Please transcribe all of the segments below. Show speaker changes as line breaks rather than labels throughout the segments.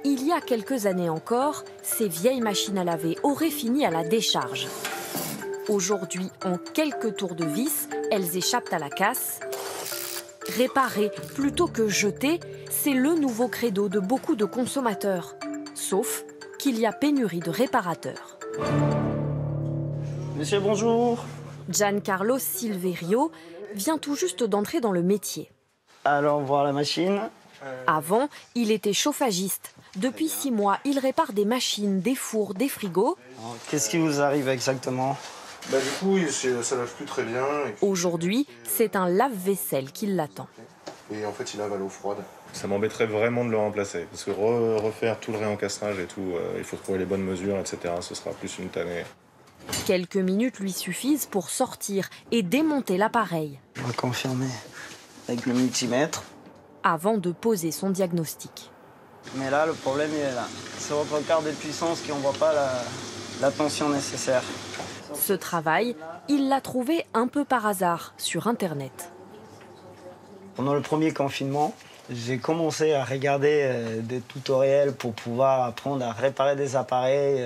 Il y a quelques années encore, ces vieilles machines à laver auraient fini à la décharge. Aujourd'hui, en quelques tours de vis, elles échappent à la casse. Réparer plutôt que jeter, c'est le nouveau credo de beaucoup de consommateurs. Sauf qu'il y a pénurie de réparateurs.
Monsieur, bonjour.
Giancarlo Silverio vient tout juste d'entrer dans le métier.
Alors, voir la machine.
Avant, il était chauffagiste. Depuis 6 mois, il répare des machines, des fours, des frigos.
Qu'est-ce qui vous arrive exactement?
Du coup, ça lave plus très bien.
Aujourd'hui, c'est un lave-vaisselle qui l'attend.
Et en fait, il lave à l'eau froide.
Ça m'embêterait vraiment de le remplacer. Parce que refaire tout le réencastrage et tout, il faut trouver les bonnes mesures, etc. Ce sera plus une tannée.
Quelques minutes lui suffisent pour sortir et démonter l'appareil.
On va confirmer avec le multimètre.
Avant de poser son diagnostic.
Mais là, le problème, il est là. C'est votre quart de puissance qui n'envoie pas la tension nécessaire.
Ce travail, il l'a trouvé un peu par hasard sur Internet.
Pendant le premier confinement, j'ai commencé à regarder des tutoriels pour pouvoir apprendre à réparer des appareils,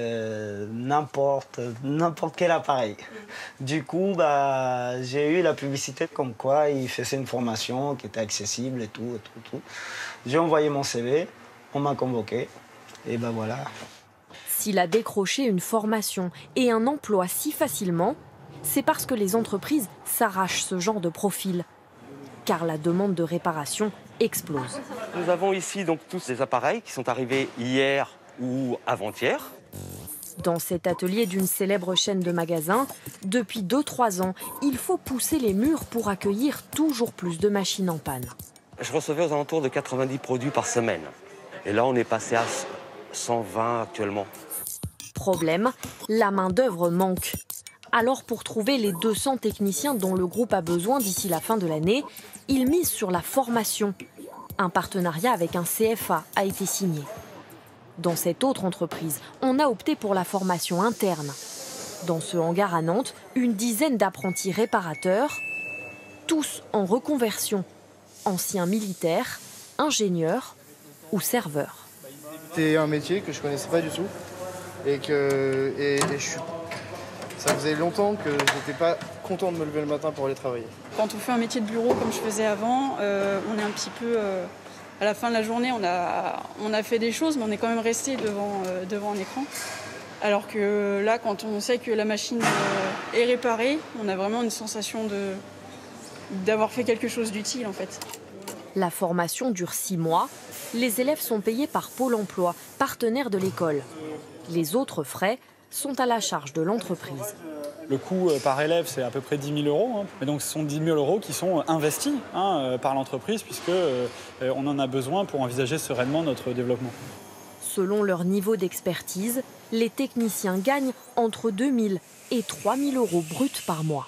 n'importe quel appareil. Du coup, j'ai eu la publicité comme quoi il faisait une formation qui était accessible et tout. J'ai envoyé mon CV, on m'a convoqué et voilà.
S'il a décroché une formation et un emploi si facilement, c'est parce que les entreprises s'arrachent ce genre de profil. Car la demande de réparation explose.
Nous avons ici donc tous ces appareils qui sont arrivés hier ou avant-hier.
Dans cet atelier d'une célèbre chaîne de magasins, depuis 2-3 ans, il faut pousser les murs pour accueillir toujours plus de machines en panne.
Je recevais aux alentours de 90 produits par semaine. Et là, on est passé à 120 actuellement.
Problème, la main-d'œuvre manque. Alors pour trouver les 200 techniciens dont le groupe a besoin d'ici la fin de l'année, il mise sur la formation. Un partenariat avec un CFA a été signé. Dans cette autre entreprise, on a opté pour la formation interne. Dans ce hangar à Nantes, une dizaine d'apprentis réparateurs, tous en reconversion, anciens militaires, ingénieurs ou serveurs.
C'était un métier que je ne connaissais pas du tout ça faisait longtemps que je n'étais pas content de me lever le matin pour aller travailler.
Quand on fait un métier de bureau comme je faisais avant, on est un petit peu... à la fin de la journée, on a fait des choses, mais on est quand même resté devant un écran. Alors que là, quand on sait que la machine est réparée, on a vraiment une sensation d'avoir fait quelque chose d'utile en fait.
La formation dure 6 mois. Les élèves sont payés par Pôle emploi, partenaire de l'école. Les autres frais sont à la charge de l'entreprise.
Le coût par élève, c'est à peu près 10 000 €. Et donc, ce sont 10 000 € qui sont investis par l'entreprise, puisqu'on en a besoin pour envisager sereinement notre développement.
Selon leur niveau d'expertise, les techniciens gagnent entre 2 000 et 3 000 € bruts par mois.